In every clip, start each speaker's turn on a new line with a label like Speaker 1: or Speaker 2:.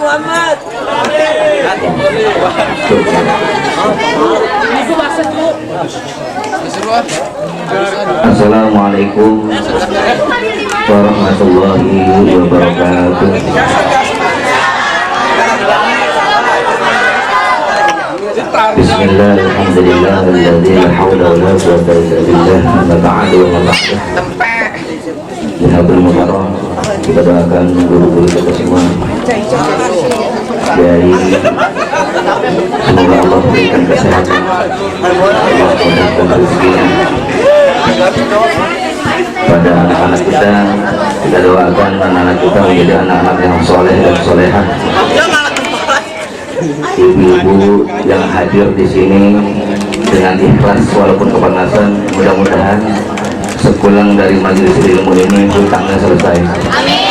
Speaker 1: Muhammad.
Speaker 2: Assalamualaikum warahmatullahi wabarakatuh. Bismillah, alhamdulillah, alladzi la haula wa la quwwata illa billah, amma ba'du wa ba'du. Bihablil mukarram, kita doakan guru-guru kita semua dari semoga Allah berikan kesehatan, Allah mudahkan rezekinya pada anak-anak kita. Kita doakan anak-anak kita menjadi anak-anak yang soleh dan solehah. Ibu-ibu yang hadir di sini dengan ikhlas walaupun kepanasan, mudah-mudahan sepulang dari majelis ilmu ini hutangnya selesai. Amin.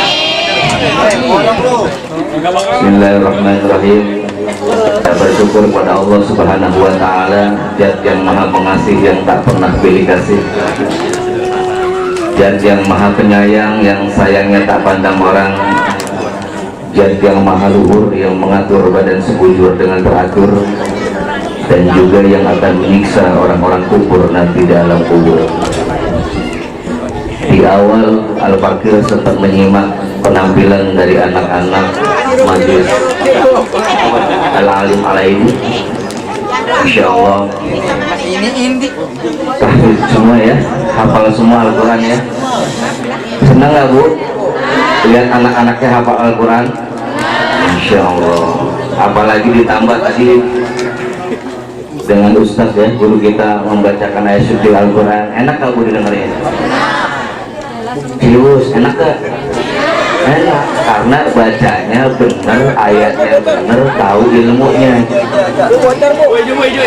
Speaker 2: Bismillahirrahmanirrahim. Kita bersyukur kepada Allah Subhanahu wa Ta'ala, Zat yang Maha Pengasih yang tak pernah pilih kasih, Zat yang Maha Penyayang yang sayangnya tak pandang orang, Zat yang Maha Luhur yang mengatur badan sekujur dengan teratur, dan juga yang akan menyiksa orang-orang kufur nanti dalam kubur. Di awal Al-Fakir sempat menyimak penampilan dari anak-anak majelis Al-Alim Alaini. Insya Allah tahfidz semua ya, hafal semua Al-Quran ya. Senang nggak Bu lihat anak-anaknya hafal Al-Quran? Insya Allah. Apalagi ditambah tadi dengan Ustadz ya, guru kita membacakan ayat suci Al-Quran. Enak nggak Bu didengarnya? Serius, enak gak? Enak, karena bacanya bener, ayatnya bener, tahu ilmunya.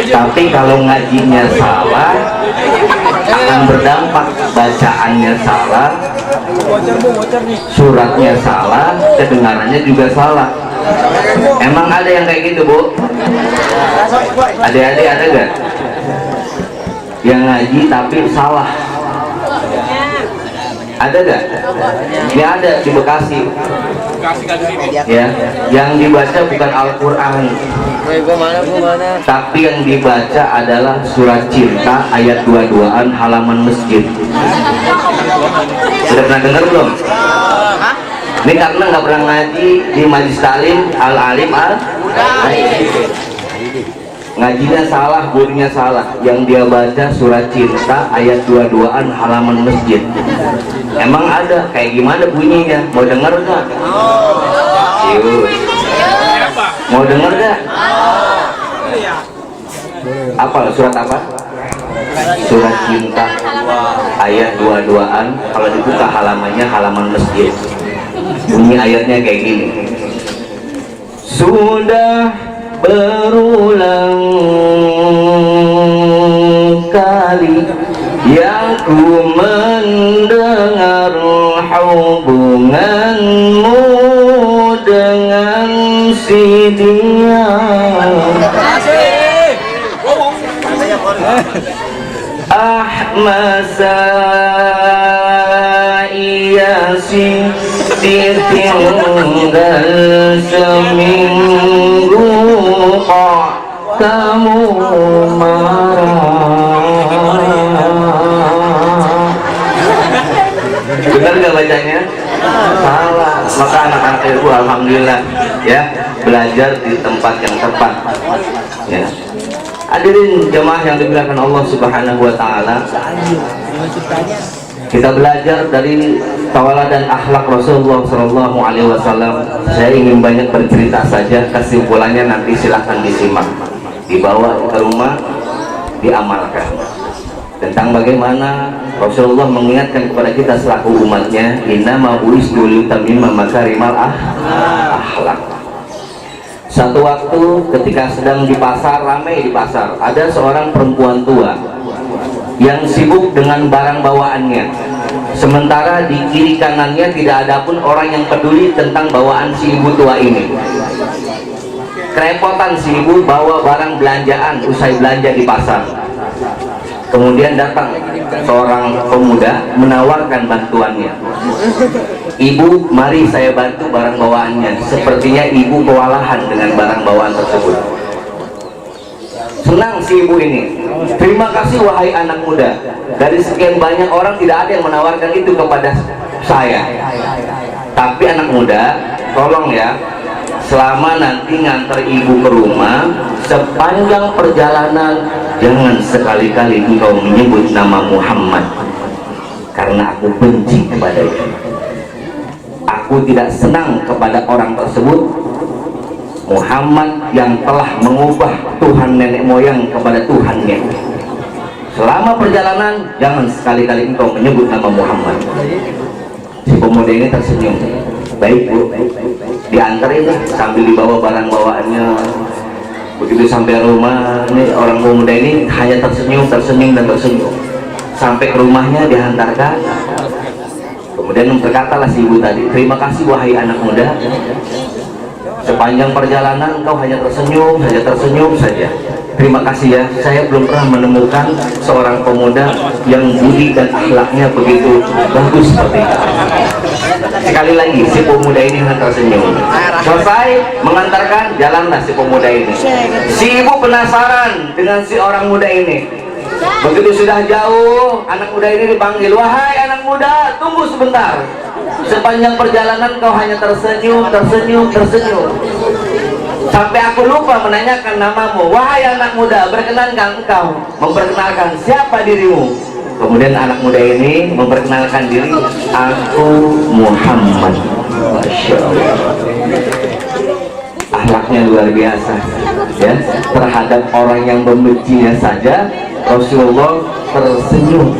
Speaker 2: Tapi kalau ngajinya salah akan berdampak, bacaannya salah, suratnya salah, kedengarannya juga salah. Emang ada yang kayak gitu Bu? Adik-adik ada gak? Yang ngaji tapi salah? Ada gak? Ini ada di Bekasi ya, yang dibaca bukan Al-Quran, tapi yang dibaca adalah surat cinta ayat 22-an halaman masjid. Sudah pernah dengar belum? Ini karena nggak pernah ngaji di Majelis Ta'lim Al-Alim ngajinya salah, gurunya salah. Yang dia baca surat cinta ayat 22-an halaman masjid. Emang ada kayak gimana bunyinya? Mau denger gak? Yuk. Mau denger gak? Apa surat apa? Surat cinta ayat 22-an. Kalau dibuka halamannya halaman masjid. Bunyi ayatnya kayak gini. Sudah berulang kali yang ku mendengar hubunganmu dengan si dia. Ah masa iya sih ditinggal seminggu kok kamu marah. Benar gak bacanya? Salah. Maka anak-anak ibu alhamdulillah ya belajar di tempat yang tepat ya. Hadirin jemaah yang dimuliakan Allah Subhanahu wa Ta'ala, kita belajar dari tauladan akhlak Rasulullah Shallallahu Alaihi Wasallam. Saya ingin banyak bercerita saja, kesimpulannya nanti silahkan disimak, dibawa ke rumah, diamalkan tentang bagaimana Rasulullah mengingatkan kepada kita selaku umatnya, innama bu'istu liutammima makarimal akhlak. Satu waktu ketika sedang di pasar, ramai di pasar, ada seorang perempuan tua yang sibuk dengan barang bawaannya, sementara di kiri kanannya tidak ada pun orang yang peduli tentang bawaan si ibu tua ini. Kerepotan si ibu bawa barang belanjaan usai belanja di pasar. Kemudian datang seorang pemuda menawarkan bantuannya. Ibu, mari saya bantu barang bawaannya. Sepertinya ibu kewalahan dengan barang bawaan tersebut. Senang si ibu ini. Terima kasih wahai anak muda. Dari sekian banyak orang tidak ada yang menawarkan itu kepada saya. Tapi anak muda, tolong ya, selama nanti ngantar ibu ke rumah, sepanjang perjalanan jangan sekali-kali engkau menyebut nama Muhammad, karena aku benci kepadanya. Aku tidak senang kepada orang tersebut, Muhammad yang telah mengubah Tuhan nenek moyang kepada Tuhannya. Selama perjalanan jangan sekali-kali engkau menyebut nama Muhammad. Si pemuda ini tersenyum. Baik bu, diantarin sambil dibawa barang bawaannya. Begitu sampai rumah, ini orang pemuda ini hanya tersenyum dan tersenyum. Sampai ke rumahnya dihantarkan. Kemudian berkatalah si ibu tadi, terima kasih wahai anak muda. Sepanjang perjalanan engkau hanya tersenyum saja. Terima kasih ya, saya belum pernah menemukan seorang pemuda yang budi dan akhlaknya begitu bagus seperti itu. Sekali lagi si pemuda ini hanya tersenyum. Selesai mengantarkan, jalanlah si pemuda ini. Si ibu penasaran dengan si orang muda ini. Begitu sudah jauh, anak muda ini dipanggil, wahai anak muda, tunggu sebentar. Sepanjang perjalanan kau hanya tersenyum. Sampai aku lupa menanyakan namamu. Wahai anak muda, berkenankah engkau memperkenalkan siapa dirimu? Kemudian anak muda ini memperkenalkan diri, aku Muhammad. Masya Allah, akhlaknya luar biasa ya. Terhadap orang yang membencinya saja Rasulullah tersenyum.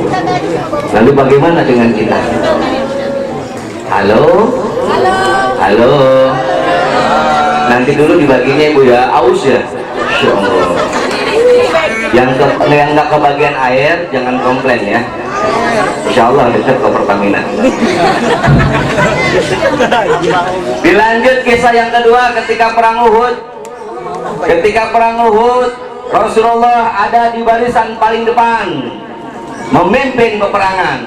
Speaker 2: Lalu bagaimana dengan kita? Halo? Nanti dulu dibaginya ibu ya, aus ya. Masya Allah. Yang nggak kebagian air jangan komplain ya. Insya Allah dekat ke Pertamina. Dilanjut kisah yang kedua ketika perang Uhud. Rasulullah ada di barisan paling depan memimpin peperangan.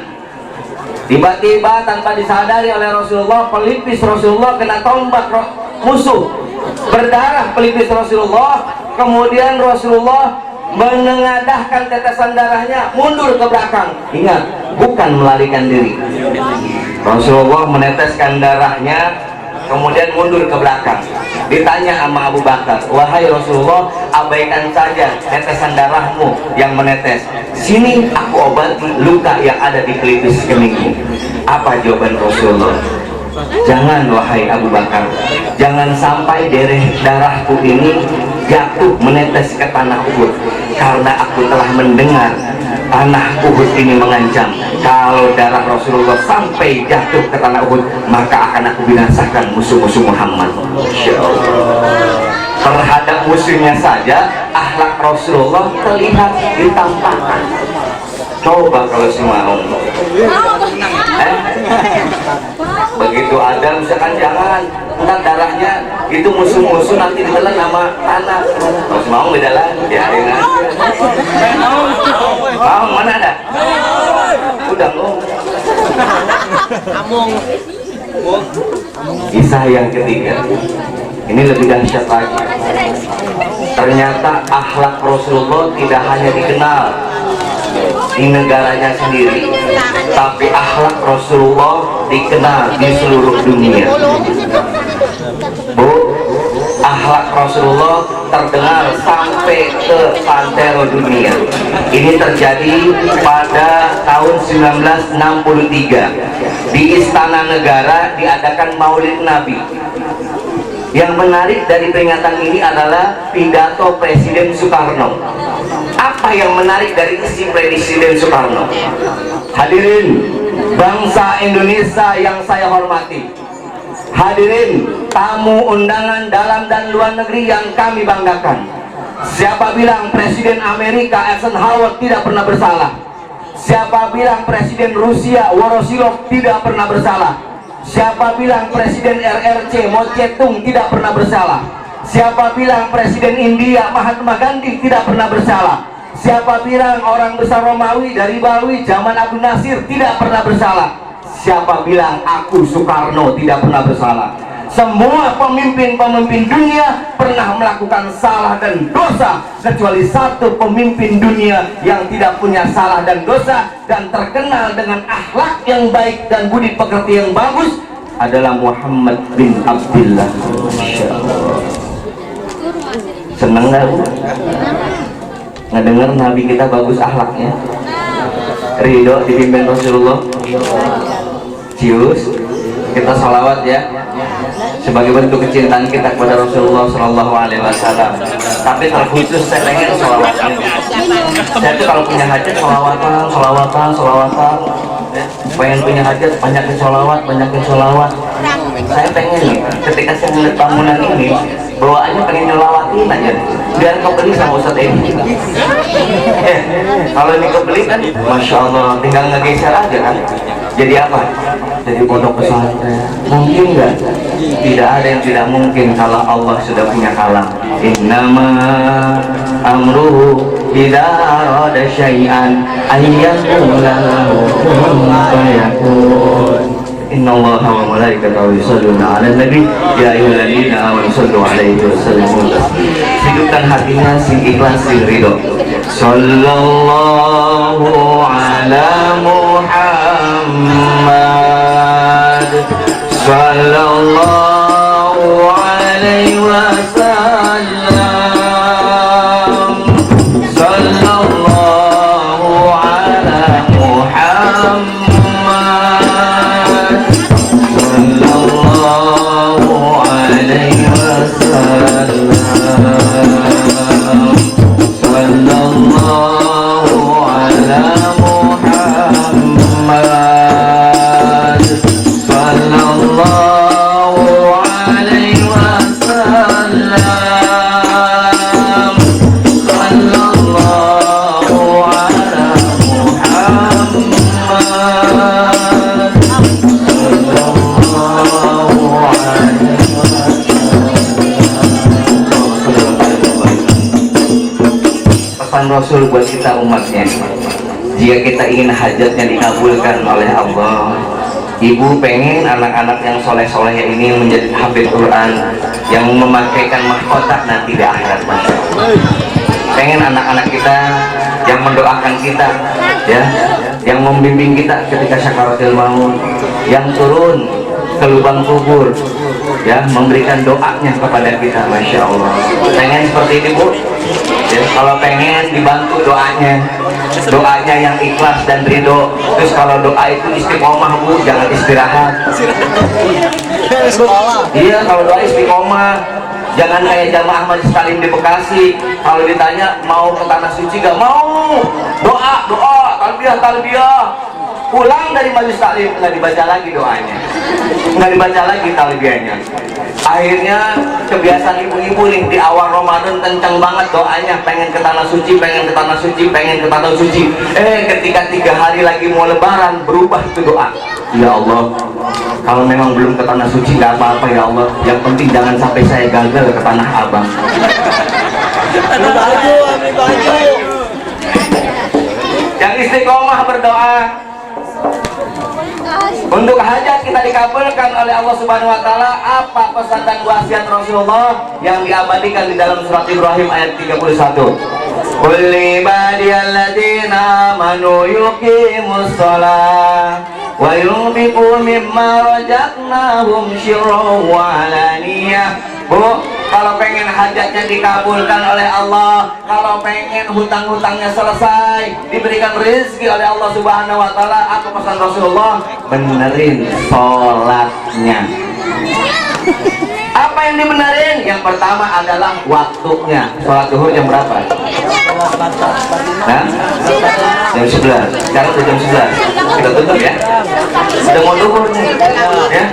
Speaker 2: Tiba-tiba tanpa disadari oleh Rasulullah, pelipis Rasulullah kena tombak musuh, berdarah pelipis Rasulullah. Kemudian Rasulullah menengadahkan tetesan darahnya, mundur ke belakang. Ingat, bukan melarikan diri. Rasulullah meneteskan darahnya, kemudian mundur ke belakang. Ditanya sama Abu Bakar, wahai Rasulullah, abaikan saja tetesan darahmu yang menetes. Sini aku obati luka yang ada di pelipis keningmu. Apa jawaban Rasulullah? Jangan wahai Abu Bakar, jangan sampai darahku ini jatuh menetes ke tanah Uhud, karena aku telah mendengar tanah Uhud ini mengancam. Kalau darah Rasulullah sampai jatuh ke tanah Uhud, maka akan aku binasakan musuh-musuh Muhammad. Insya Allah. Terhadap musuhnya saja akhlak Rasulullah terlihat ditampakkan. Coba kalau semua begitu ada misalkan, jangan entar darahnya itu musuh-musuh nanti ditelan sama tanah. Kalau semua beda lah, biarin aja. Mana ada? Udah Kisah yang ketiga ini lebih dahsyat lagi. Ternyata akhlak Rasulullah tidak hanya dikenal di negaranya sendiri, tapi akhlak Rasulullah dikenal di seluruh dunia. Bu, akhlak Rasulullah terdengar sampai ke santero dunia. Ini terjadi pada tahun 1963 di Istana Negara diadakan Maulid Nabi. Yang menarik dari peringatan ini adalah pidato Presiden Soekarno. Apa yang menarik dari isi Presiden Soekarno? Hadirin bangsa Indonesia yang saya hormati, hadirin tamu undangan dalam dan luar negeri yang kami banggakan. Siapa bilang Presiden Amerika Eisenhower tidak pernah bersalah? Siapa bilang Presiden Rusia Voroshilov tidak pernah bersalah? Siapa bilang Presiden RRC Mao Zedong tidak pernah bersalah? Siapa bilang Presiden India Mahatma Gandhi tidak pernah bersalah? Siapa bilang orang besar Romawi dari Bali zaman Abdul Nasir tidak pernah bersalah? Siapa bilang aku Soekarno tidak pernah bersalah? Semua pemimpin-pemimpin dunia pernah melakukan salah dan dosa, kecuali satu pemimpin dunia yang tidak punya salah dan dosa dan terkenal dengan akhlak yang baik dan budi pekerti yang bagus, adalah Muhammad bin Abdullah. Seneng gak Bu? Ngedenger Nabi kita bagus akhlaknya, ridho dipimpin Rasulullah. Cius, kita salawat ya, sebagai bentuk kecintaan kita kepada Rasulullah Shallallahu Alaihi Wasallam. Tapi terkhusus saya pengen salawat ini. Saya tuh kalau punya hajat salawatan. Pengen punya hajat banyakin salawat. Saya pengen nih, ketika saya melihat bangunan ini, bawaannya pengen nyelawatin aja, biar kebeli sama Ustadz Edi. Kalau ini kebeli kan, masya Allah, tinggal ngegeser aja kan. Jadi apa? Jadi pondok pesantren. Mungkin nggak? Tidak ada yang tidak mungkin kalau Allah sudah punya kalam. Innama amruhu idza arada syai'an ayyakula lahu kun fayakun. Innallaha wa malaikatahu yusholluna 'alan nabi ya ayyuhalladzina amanu shollu 'alaihi wa sallimu taslima. Hidupkan hatinya sing ikhlas sing ridho. Sallallahu ala Muhammad sallallahu alaihi wasallam. Sallallahu ala Muhammad sallallahu alaihi wasallam. Sallallahu ala Muhammad sallallahu alaihi wasallam. Sallallahu ala Muhammad sallallahu alaihi wasallam. Pesan Rasul buat kita umatnya, jika kita ingin hajatnya dikabulkan oleh Allah, ibu pengen anak-anak yang soleh-soleh ini menjadi hafid Quran, yang memakaikan mahkota nanti di akhirat. Pengen anak-anak kita yang mendoakan kita, ya, yang membimbing kita ketika syakaratul maut, yang turun ke lubang kubur, ya, memberikan doanya kepada kita. Masya Allah. Pengen seperti ini Bu? Ya, kalau pengen dibantu doanya yang ikhlas dan ridho. Terus kalau doa itu istiqomah Bu, jangan istirahat. Iya, kalau doa istiqomah, jangan kayak jamaah Majelis Taklim di Bekasi. Kalau ditanya mau ke tanah suci gak mau, doa talbiyah. Pulang dari Majelis Taklim nggak dibaca lagi doanya, nggak dibaca lagi talbiyahnya. Akhirnya kebiasaan ibu-ibu nih di awal Ramadan kencang banget doanya, pengen ke tanah suci. Ketika 3 hari lagi mau lebaran berubah itu doa. Ya Allah, kalau memang belum ke tanah suci nggak apa-apa ya Allah, yang penting jangan sampai saya gagal ke tanah Abang. Ambil baju. Yang istiqomah berdoa untuk hajat kita dikabulkan oleh Allah Subhanahu wa taala. Apa pesan dan wasiat Rasulullah yang diabadikan di dalam surat Ibrahim ayat 31? Qul ibadiyalladzina amanu yuqimus shalah wa yunfiqu mimma razaqnahum sirran wa alaniyah. Bu, kalau pengen hajatnya dikabulkan oleh Allah, kalau pengen hutang-hutangnya selesai, diberikan rezeki oleh Allah Subhanahu wa taala, apa pesan Rasulullah? Benerin sholatnya. Apa yang dibenerin? Yang pertama adalah waktunya. Sholat zuhur jam berapa? Nah? Jam 11. Sekarang udah jam 11. Kita tutup ya. Udah mau zuhur nih. Ya.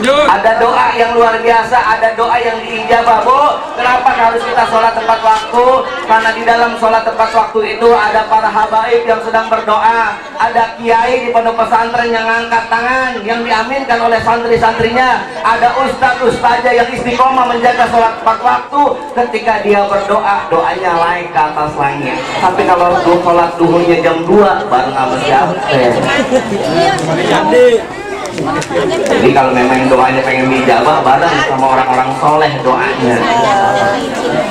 Speaker 2: Ada doa yang luar biasa, ada doa yang diijabah, Bu. Kenapa harus kita sholat tepat waktu? Karena di dalam sholat tepat waktu itu ada para habaib yang sedang berdoa, ada kiai di pondok pesantren yang angkat tangan, yang diaminkan oleh santri-santrinya, ada ustadz-ustadzah yang istiqomah menjaga sholat tepat waktu. Ketika dia berdoa, doanya naik ke atas langit. Tapi kalau sholat duhurnya jam 2 baru nggak siapa. Jadi kalau memang doanya pengen dijabah, bareng sama orang-orang soleh doanya.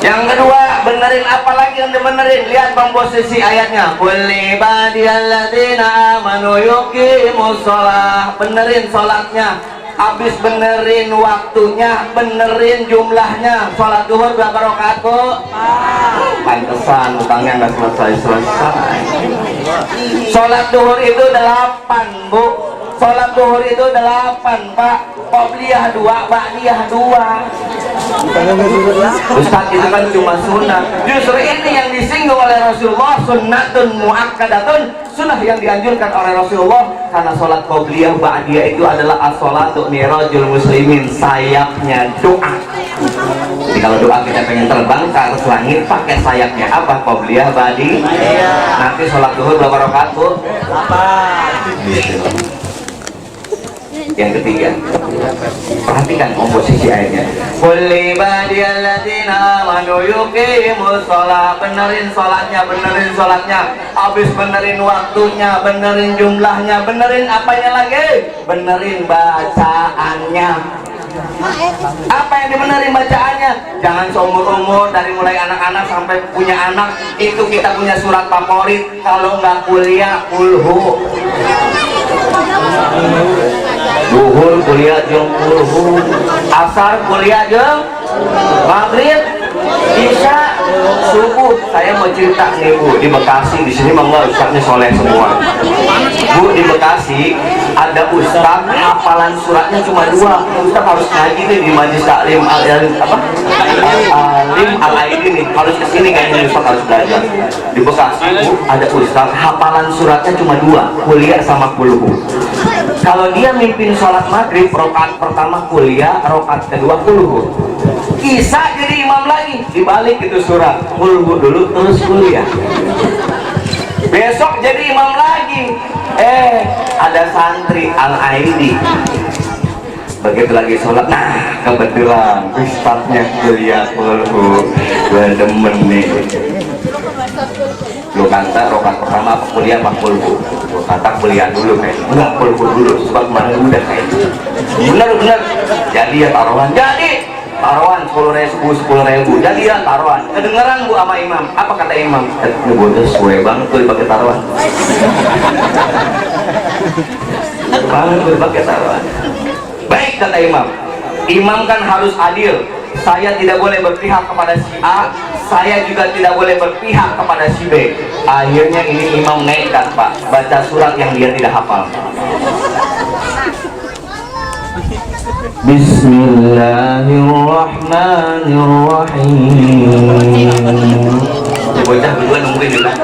Speaker 2: Yang kedua, benerin apa lagi yang dibenerin? Lihat komposisi ayatnya. Qul ibadiyalladzina amanu yuqimus shalah. Benerin sholatnya. Habis benerin waktunya, benerin jumlahnya. Sholat duhur berapa rakaat, Bu? Pantesan utangnya nggak selesai-selesai. Sholat duhur itu 8, Bu. Sholat duhur itu 8, Pak. Qobliyah 2, ba'diyah 2. Ustaz, itu kan cuma sunnah. Justru ini yang disinggung oleh Rasulullah, sunnatun muakkadatun, sunnah yang dianjurkan oleh Rasulullah. Karena sholat qobliyah ba'diyah itu adalah as-sholatu mirajul muslimin, sayapnya doa. Jadi kalau doa kita pengen terbang ke atas langit, pakai sayapnya apa? Qobliyah ba'diyah. Nanti sholat duhur berapa rakaat, Bu? 8. Yang ketiga, perhatikan komposisi ayatnya. Qul ibadiyalladzina amanu yuqimus shalah. Benerin sholatnya, benerin sholatnya. Habis benerin waktunya, benerin jumlahnya, benerin apanya lagi? Benerin bacaannya. Apa yang dibenerin bacaannya? Jangan seumur-umur dari mulai anak-anak sampai punya anak itu kita punya surat favorit. Kalau nggak kuliah, kulhu. Duhur kuliah jeung kulhu, asar kuliah jeung maghrib, isya, subuh. Saya mau cerita nih, Bu, di Bekasi, di sini mah ustadznya soleh semua. Bu, di Bekasi ada ustadz hafalan suratnya cuma 2. Ustadz harus ngaji nih di Majlis Taklim Al-Aidin nih, harus kesini kayaknya ustadz harus belajar. Di Bekasi, Bu, ada ustadz hafalan suratnya cuma 2, kuliah sama kulhu. Kalau dia mimpin sholat maghrib, rakaat pertama kuliah, rakaat kedua kulhu. Isya jadi imam lagi, dibalik itu surat, kulhu dulu terus kuliah. Besok jadi imam lagi. Ada santri Al-Aidi. Begitu lagi sholat, nah kebetulan ustadznya kuliah kulhu. Gue demen nih. Lu kata rokat pertama apa kuliah apa kulhu? Lu kata kuliah dulu kayak enggak, kulhu dulu sebab kemarin udah kayak bener jadi ya taruhan, jadi taruhan 10.000 jadi ya taruhan. Kedengeran, Bu, sama imam. Apa kata imam? Ini bodoh suwe banget tuh dipakai taruhan. Banget tuh dipakai taruhan. Baik, kata imam. Imam kan harus adil. Saya tidak boleh berpihak kepada si A, saya juga tidak boleh berpihak kepada si B. Akhirnya ini imam nekat, Pak, baca surat yang dia tidak hafal. Bismillahirrahmanirrahim. Bocah berdua nungguin juga.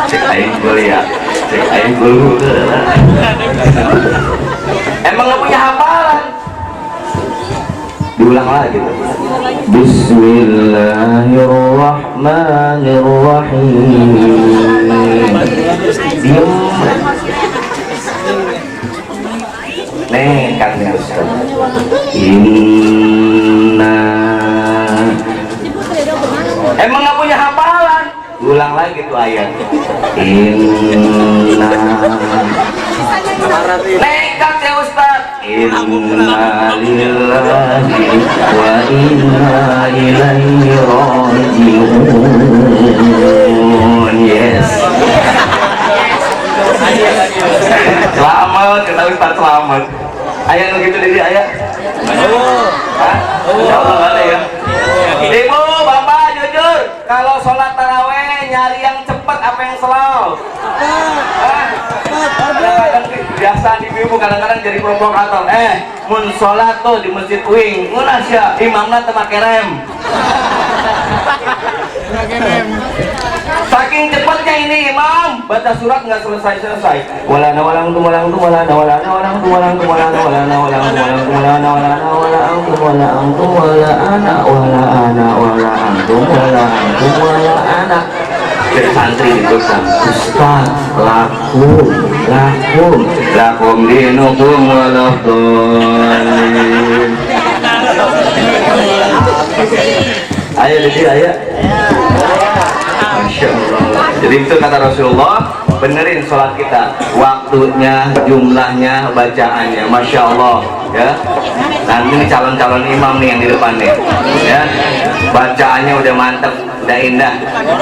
Speaker 2: Cek aing kuliah, cek aing dulu. Emang nggak punya hafalan? Diulang lagi. Bismillahirrahmanirrahim. Diam. Nekat nih Ustaz. Inna. Emang nggak punya hafalan? Ulang lagi tuh ayat. Inna. Nekat ya Ustaz. Inna lillahi wa inna ilaihi raji'un. Yes. Selamat, kita Ustaz selamat. Ayat begitu jadi ayat. Insyaallah nggak ada ya. Ibu, bapak jujur, kalau sholat taraweh nyari yang cepat apa yang slow? Kadang-kadang biasa di ibu kadang-kadang jadi provokator. Mun sholat tuh di masjid wing, munasya imamnya pakai rem. Saking cepatnya ini imam, baca surat nggak selesai. Walana walang tum walang tum walana walana walang tum walang tum walana walana walang tum walang tum walana walana walang tum walang tum walana walana walang tum walang tum walana. Jadi santri itu kan Ustaz lakum dinukum walaupun. Ayo jadi ayo. Masya Allah. Jadi itu kata Rasulullah, benerin sholat kita, waktunya, jumlahnya, bacaannya. Masya Allah ya. Nanti ini calon-calon imam nih yang di depan nih ya, bacaannya udah mantep, udah indah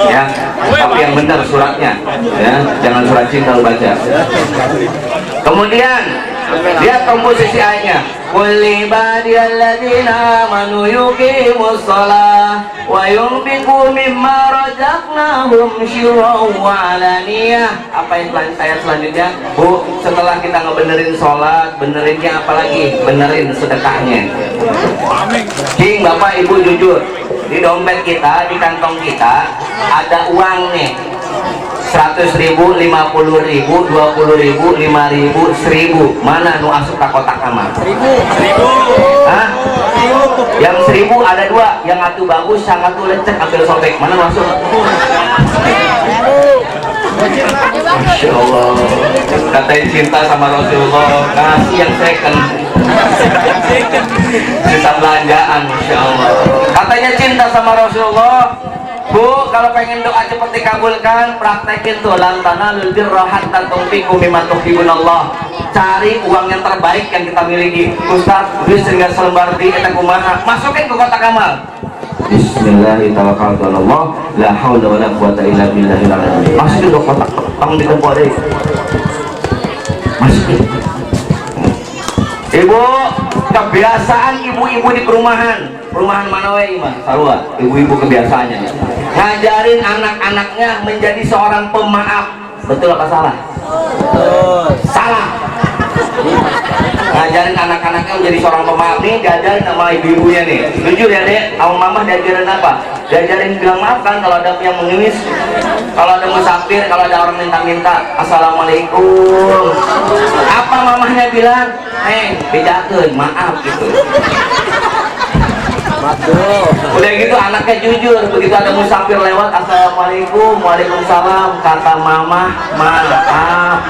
Speaker 2: ya, tapi yang benar suratnya ya, jangan surat cinta baca. Kemudian lihat komposisi ayatnya, qul ibadiyalladzina amanu yuqimus shalah wa yunfiqu mimma razaqnahum sirran wa alaniyah. Apa yang ayat selanjutnya? Bu, setelah kita ngebenerin sholat, benerinnya apa lagi? Benerin sedekahnya. King, Bapak Ibu jujur, di dompet kita, di kantong kita ada uang nih, 100.000, 50.000, 20.000, 5.000, 1.000. Mana nu asup ke kotak amal? 1.000. Hah? Yang 1.000 ada dua, yang satu bagus, yang satu lecek, ambil sobek. Mana masuk? Masya Allah. Katain cinta sama Rasulullah, kasih yang second. Sisa belanjaan, Masya Allah. Katanya cinta sama Rasulullah. Bu, kalau pengen doa cepat dikabulkan, praktekin tuh lantana lulbir rohat dan tunfiku mimma tuhibbunallah. Cari uang yang terbaik yang kita miliki. Ustaz, duit sehingga selembar di eta kumaha, masukin ke kotak amal. Bismillahirrahmanirrahim. La haula wala quwata illa billahil azim. Masukin ke kotak, tong ditempo deui. Masukin. Ibu, kebiasaan ibu-ibu di perumahan mana we imah sarua, ibu-ibu kebiasaannya ngajarin anak-anaknya menjadi seorang pemaaf. Betul apa salah? Salah. Ngajarin anak-anaknya menjadi seorang pemaaf nih, diajarin sama ibu-ibunya nih. Jujur ya dek, sama mama diajarin apa? Diajarin bilang maaf kan kalau ada yang mengemis, kalau ada musafir, kalau ada orang minta-minta assalamualaikum. Apa mamahnya bilang? Bedakeun, maaf gitu. Udah gitu anaknya jujur, begitu ada musafir lewat assalamualaikum, waalaikumsalam, kata mama maaf.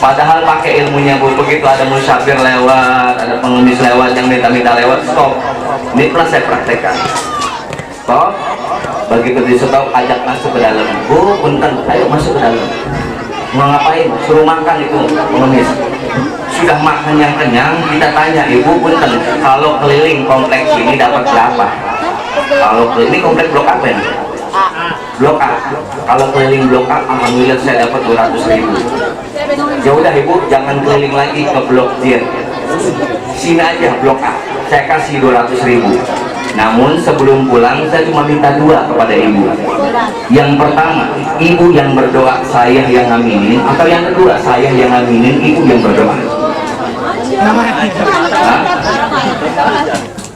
Speaker 2: Padahal pakai ilmunya bu, begitu ada musafir lewat, ada pengemis lewat, yang minta-minta lewat, stop. Ini pernah saya praktekkan. Stop. Begitu di stop, ajak masuk ke dalam. Bu, punten, ayo masuk ke dalam. Mau ngapain? Suruh makan itu pengemis. Sudah makan yang kenyang, kita tanya, ibu punten, kalau keliling kompleks ini dapat berapa? Kalau keliling kompleks blok apa ini? Blok A. Kalau keliling blok A, alhamdulillah saya dapat 200.000. Ya udah ibu, jangan keliling lagi ke blok D. Sini aja blok A, saya kasih 200.000. Namun sebelum pulang saya cuma minta dua kepada ibu. Yang pertama, ibu yang berdoa, saya yang aminin. Atau yang kedua, saya yang aminin, ibu yang berdoa.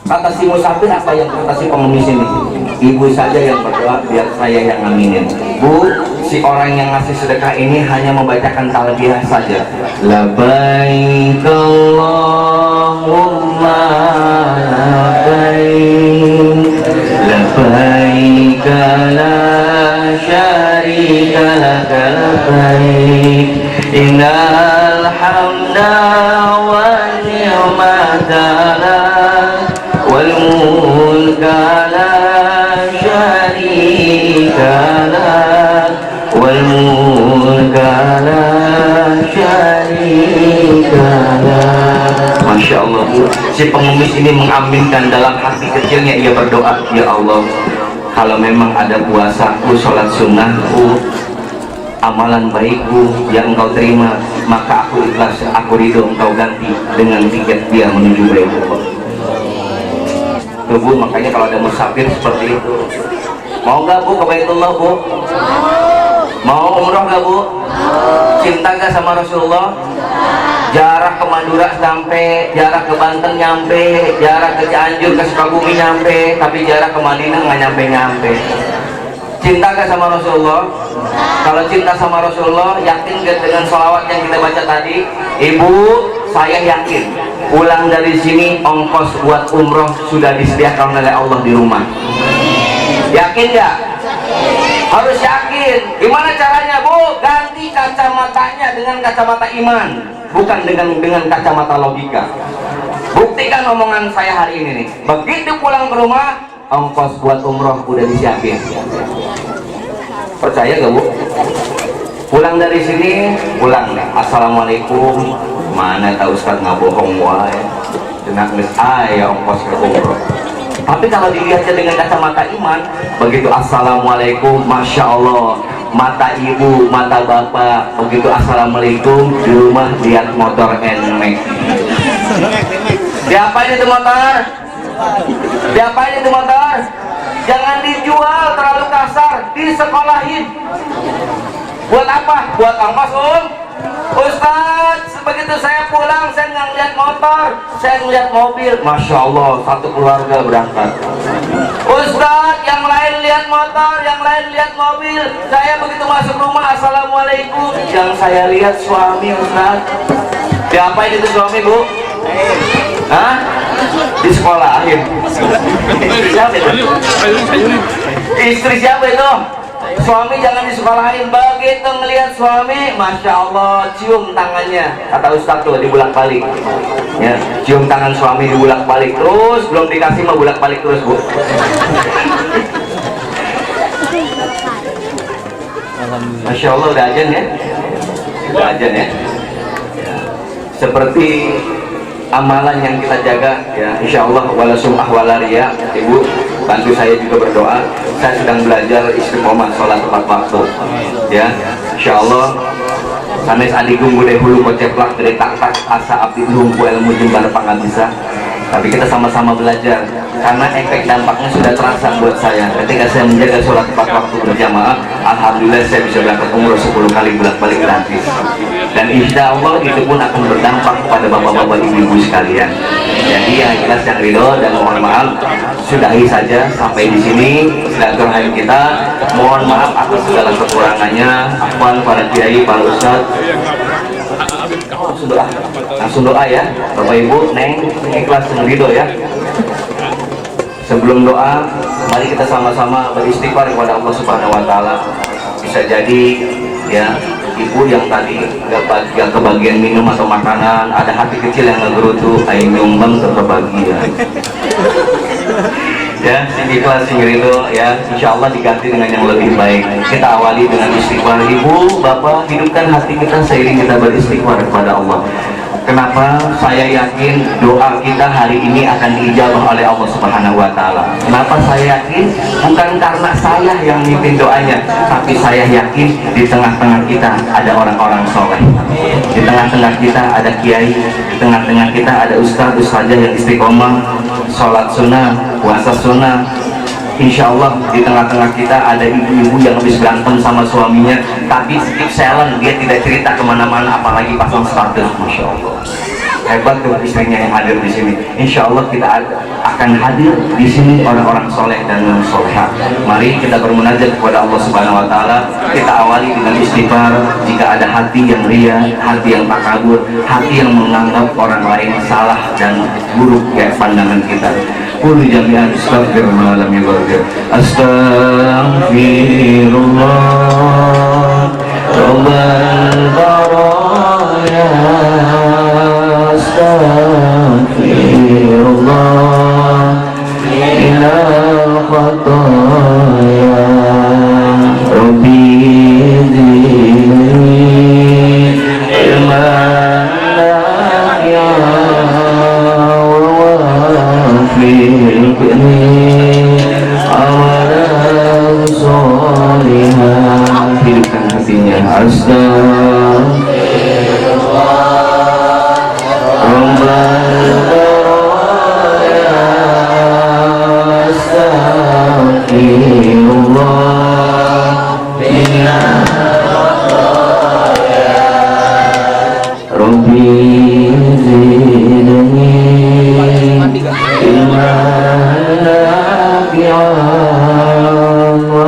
Speaker 2: Kata si musafir apa yang kata si pengemis ini? Ibu saja yang berdoa, biar saya yang aminin. Bu, si orang yang ngasih sedekah ini hanya membacakan talbiyah saja. Labbaik Allahumma labbaik, labbaik la syarika laka labbaik, innal hamda wa ni'mata lak wal mulka la syarika lak wal mulka la syarika lak. Masya Allah, si pengemis ini mengaminkan dalam hati kecilnya, ia berdoa, ya Allah, kalau memang ada puasaku, sholat sunnahku, amalan baikku yang engkau terima, maka aku ikhlas, aku ridho engkau ganti dengan tiket dia menuju Baitullah. Tuh bu, makanya kalau ada musafir seperti itu, mau gak bu ke Baitullah bu? Mau umroh gak bu? Cinta gak sama Rasulullah? Jarak ke Madura sampai, jarak ke Banten nyampe, jarak ke Cianjur ke Sukabumi nyampe, tapi jarak ke Madinah nggak nyampe-nyampe. Cinta gak sama Rasulullah? Kalau cinta sama Rasulullah, yakin gak dengan sholawat yang kita baca tadi? Ibu, saya yakin pulang dari sini ongkos buat umroh sudah disediakan oleh Allah di rumah. Yakin gak? Harus yakin. Gimana caranya, Bu? Ganti kacamatanya dengan kacamata iman, bukan dengan kacamata logika. Buktikan omongan saya hari ini nih. Begitu pulang ke rumah, ongkos buat umroh udah disiapin. Percaya gak, Bu? Pulang dari sini, pulang nih, assalamualaikum. Mana tahu Ustaz nggak bohong wae. Jenak mis ya ongkos ke umroh. Tapi kalau dilihatnya dengan kacamata iman, begitu assalamualaikum, masya Allah, mata ibu, mata bapak, begitu assalamualaikum di rumah lihat motor NMAX. Diapain itu motor? Diapain itu motor? Jangan dijual terlalu kasar, disekolahin. Buat apa? Buat ongkos, Ustaz, begitu saya pulang, saya nggak ngeliat motor, saya ngeliat mobil. Masya Allah, satu keluarga berangkat. Ustaz, yang lain lihat motor, yang lain lihat mobil. Saya begitu masuk rumah, assalamualaikum. Yang saya lihat suami, Ustaz. Diapain itu suami, Bu? Hah? Di sekolahin. Siapa itu? Istri siapa itu? Suami jangan disekolahin. Begitu ngelihat suami, masya Allah, cium tangannya. Kata Ustaz tuh dibulak balik. Ya, cium tangan suami dibulak balik terus, belum dikasih mau bulak balik terus, Bu. Masya Allah, udah ajan ya? Udah ajan ya? Seperti amalan yang kita jaga, ya, insya Allah wala sum'ah wala riya. Ibu bantu saya juga berdoa. Saya sedang belajar istiqomah sholat tepat waktu, ya, insya Allah. Sanes adigung gede hulu koceplak dari tak asa abdi lumpu ilmu jembar pangabisa. Tapi kita sama-sama belajar, karena efek dampaknya sudah terasa buat saya. Ketika saya menjaga sholat tepat waktu berjamaah, alhamdulillah saya bisa berangkat umroh 10 kali bolak-balik gratis. Dan insya Allah itu pun akan berdampak kepada bapak-bapak ibu-ibu sekalian. Jadi yang jelas yang ridho dan mohon maaf, sudahi saja sampai di sini silaturahim kita. Mohon maaf atas segala kekurangannya. Afwan para kiai, para ustadz. Langsung doa ya, Bapak Ibu, Neng, ikhlas dan ridho ya. Sebelum doa, mari kita sama-sama beristighfar kepada Allah Subhanahu Wa Taala. Bisa jadi ya, ibu yang tadi gak kebagian minum atau makanan, ada hati kecil yang ngegerutu, ayo nyumbang kebagian. Ya, sing ikhlas, sing ridho ya, insya Allah diganti dengan yang lebih baik. Kita awali dengan istighfar. Ibu, bapak, hidupkan hati kita seiring kita beristighfar kepada Allah. Kenapa saya yakin doa kita hari ini akan diijabah oleh Allah Subhanahu Wa Taala? Kenapa saya yakin? Bukan karena saya yang mimpin doanya, tapi saya yakin di tengah-tengah kita ada orang-orang soleh, di tengah-tengah kita ada kiai, di tengah-tengah kita ada ustadz, ustazah yang istiqomah, sholat sunnah, puasa sunnah. Insya Allah di tengah-tengah kita ada ibu-ibu yang habis berantem sama suaminya, tapi skip silent, dia tidak cerita kemana-mana, apalagi pasang status. Masya Allah, hebat tuh istrinya yang hadir di sini. Insya Allah kita akan hadir di sini orang-orang soleh dan soleha. Mari kita bermunajat kepada Allah Subhanahu Wa Taala. Kita awali dengan istighfar. Jika ada hati yang ria, hati yang takabur, hati yang menganggap orang lain salah dan buruk kayak pandangan kita, Qul jami'an astaghfirullah lam yughfir. Astaghfirullah Rabbal baraya. Astaghfirullah ila khataya. Rabbi zidni ilman nafi'an wa amalan sholihan. Hidupkan hatinya. Astaghfirullah Rabbal baraya. Astaghfirullah bila khataya. Rabbi zidni ilman nafi'an wa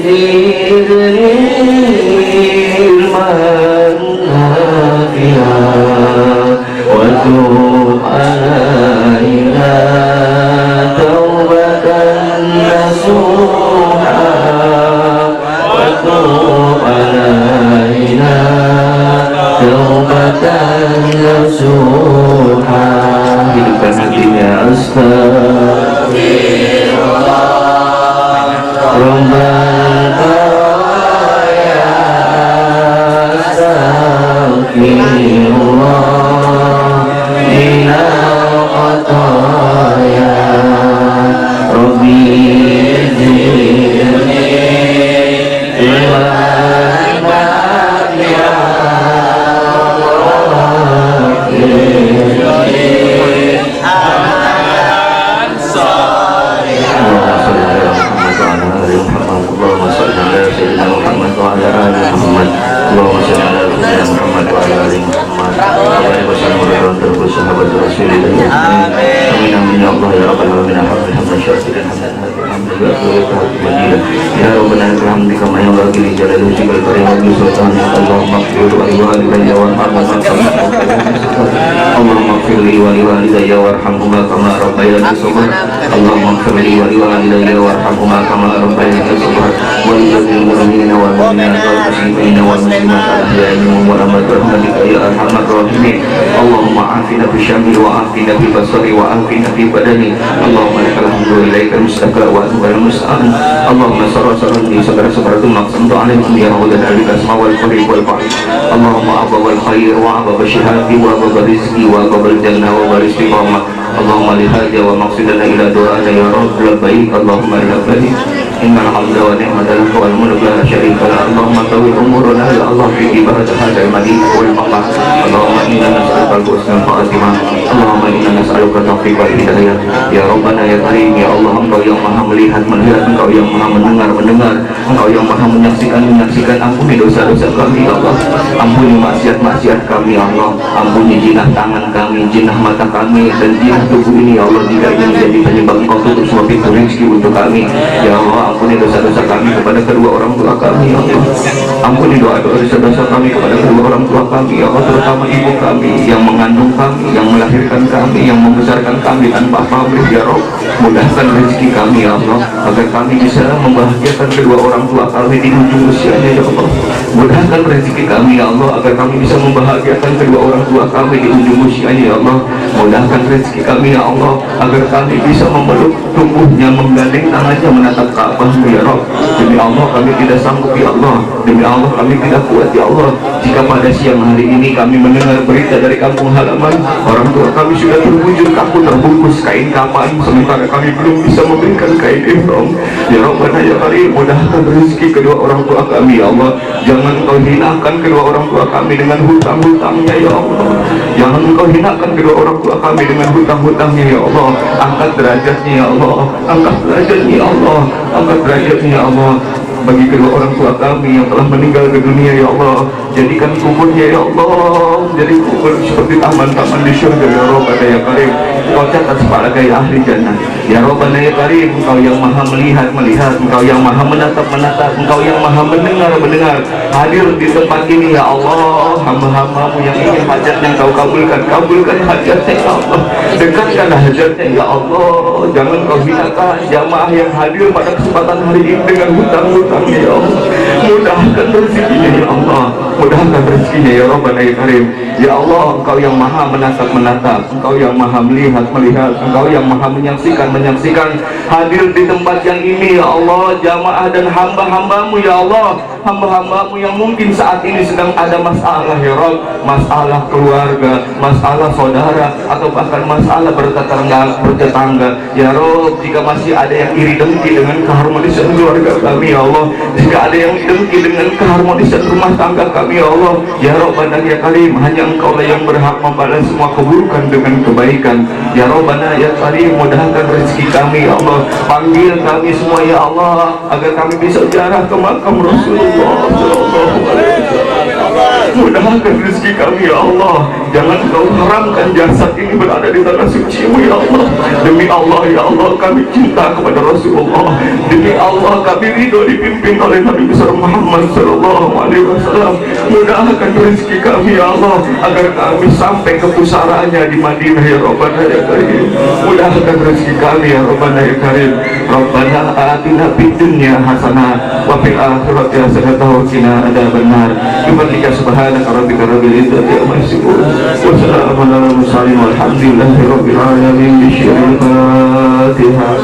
Speaker 2: zidni ilman nafi'an wa tub alaina taubatan nasuha wa tub alaina taubatan nasuha. Hidupkan hatinya. Astagfirullah Rabbana ya Astagfirullah minal khataya Rabbi zidni ilman Allahumma shalli ala sayyidina Muhammad wa ala ali Muhammad. Allahumma shalli ala sayyidina Muhammad wa ala ali Muhammad. Wa sallallahu alaihi wa sahabat Rasulillah. Amin amin ya Allah ya rabbal alamin. Alhamdulillah syakiran alhamdulillah. Ya rabbana alhamdulillah kama yanbaghi li jalali wajhikal karim wa bi sultanika. Allahumma ighfir li walidayya warhamhuma Allahumma ighfir li walidayya warhamhuma kama rabbayani shaghira. Allahumma ighfir li walidayya warhamhuma kama rabbayani shaghira. والمؤمنين والمؤمنات والمسلمين والمسلمات الأحياء منهم والأموات برحمتك يا أرحم الراحمين. اللهم عافنا في الشام وعافنا في البصر وعافنا في بدني. اللهم لك الحمد وإليك المستقى وأنت المستعان. اللهم صل وسلم صبر ثم أقسمت عليكم يا رب العالمين الأسماء والقريب والبعيد. اللهم أبواب الخير وأبواب الشهادة وأبواب الرزق وأبواب الجنة وأبواب الاستقامة. اللهم لهذا ومقصدنا إلى دعائنا يا رب لبيك اللهم لبيك إن الحمد والنعمة لك والملك لا شريك له. اللهم طول أمورنا يا الله في عبادة هذا المدينة والمقام. اللهم إنا نسألك الحسن الخاتمة. اللهم إنا نسألك التوفيق والهداية ya Rabbana ya Karim. Ya Allah, Engkau yang maha melihat, Engkau yang maha mendengar, Engkau yang maha menyaksikan. Ampuni dosa-dosa kami ya Allah, ampuni maksiat kami ya Allah, ampuni jinah tangan kami, jinah mata kami, dan jinah tubuh ini ya Allah, jika ini menjadi penyebab Engkau tutup semua pintu rezeki untuk kami ya Allah. Ampuni dosa-dosa kami kepada kedua orang tua kami ya Allah, ampuni dosa-dosa kami kepada kedua orang tua kami ya Allah, terutama ibu kami yang mengandung kami, yang melahirkan kami, yang membesarkan kami tanpa pamrih ya Rabb. Mudahkan rezeki kami ya Allah, agar kami bisa membahagiakan kedua orang tua kami di ujung usianya ya Allah. Mudahkan rezeki kami ya Allah, agar kami bisa membahagiakan kedua orang tua kami di ujung usianya ya Allah. Mudahkan rezeki kami ya Allah, agar kami bisa memeluk tubuhnya, menggandeng tangannya, menatap Ka'bah-Mu ya Rabb. Demi Allah kami tidak sanggup ya Allah, demi Allah kami tidak kuat ya Allah, jika pada siang hari ini kami mendengar berita dari kampung halaman orang tua kami sudah terbujur kaku terbungkus kain kapan, sementara kami belum bisa memberikan kain ihram. Ya Rabbana ya Karim, mudahkan rezeki kedua orang tua kami ya Allah. Jangan Engkau hinakan kedua orang tua kami dengan hutang-hutangnya ya Allah. Jangan Engkau hinakan kedua orang tua kami dengan hutang-hutangnya ya Allah. Angkat derajatnya ya Allah, angkat derajatnya ya Allah, angkat derajatnya ya Allah bagi kedua orang tua kami yang telah meninggal ke dunia ya Allah. Jadikan kuburnya ya Allah jadi kubur seperti taman-taman di surga ya Rabbana ya Karim. Engkau catat sebagai ahli jannah ya Rabbana ya Karim. Engkau yang maha melihat, Engkau yang maha menatap, Engkau yang maha mendengar. Hadir di tempat ini ya Allah, hamba-hambamu yang ingin hajatnya Engkau kabulkan hajatnya ya Allah. Dekatkan hajatnya ya Allah. Jangan Kau hinakan jamaah yang hadir pada kesempatan hari ini dengan hutang-hutangnya ya Allah. Mudahkan rezekinya ya Allah, mudahkan rezekinya ya Rabbana ya Karim. Ya Allah, Engkau yang maha menatap, Engkau yang maha melihat, Engkau yang maha menyaksikan. Hadir di tempat yang ini ya Allah, jamaah dan hamba-hambamu ya Allah, hamba-hambamu yang mungkin saat ini sedang ada masalah ya Rabb, masalah keluarga, masalah saudara, atau bahkan masalah bertetangga ya Rabb. Jika masih ada yang iri dengki dengan keharmonisan keluarga kami ya Allah, jika ada yang dengki dengan keharmonisan rumah tangga kami ya Allah, ya Rabbana ya Karim, hanya Engkau lah yang berhak membalas semua keburukan dengan kebaikan ya Rabbana ya Karim. Mudahkan rezeki kami ya Allah, panggil kami semua ya Allah, agar kami bisa ziarah ke makam Rasulullah sallallahu alaihi wasallam. Mudahkan rezeki kami ya Allah,
Speaker 1: Jangan Engkau haramkan jasad ini berada di tanah suci-Mu ya Allah. Demi Allah ya Allah, kami cinta kepada Rasulullah. Demi Allah kami ridho dipimpin oleh Nabi besar Muhammad sallallahu alaihi wasallam. Mudahkan rezeki kami ya Allah, agar kami sampai ke pusaranya di Madinah ya Rabbana ya Karim. Mudahkan rezeki kami ya Rabbana ya Karim. Rabbana atina fid dunya hasanah wa fil akhirati hasanah wa qina adzabannar. Bihamdika subhanaka rabbika rabbil izzati amma yasifun. Wa salamun alal mursalin walhamdulillahi rabbil alamin. Bisyiril Fatihah.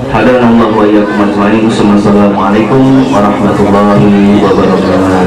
Speaker 1: Hadanallahu wa iyyakum ajmain. Assalamualaikum warahmatullahi wabarakatuh.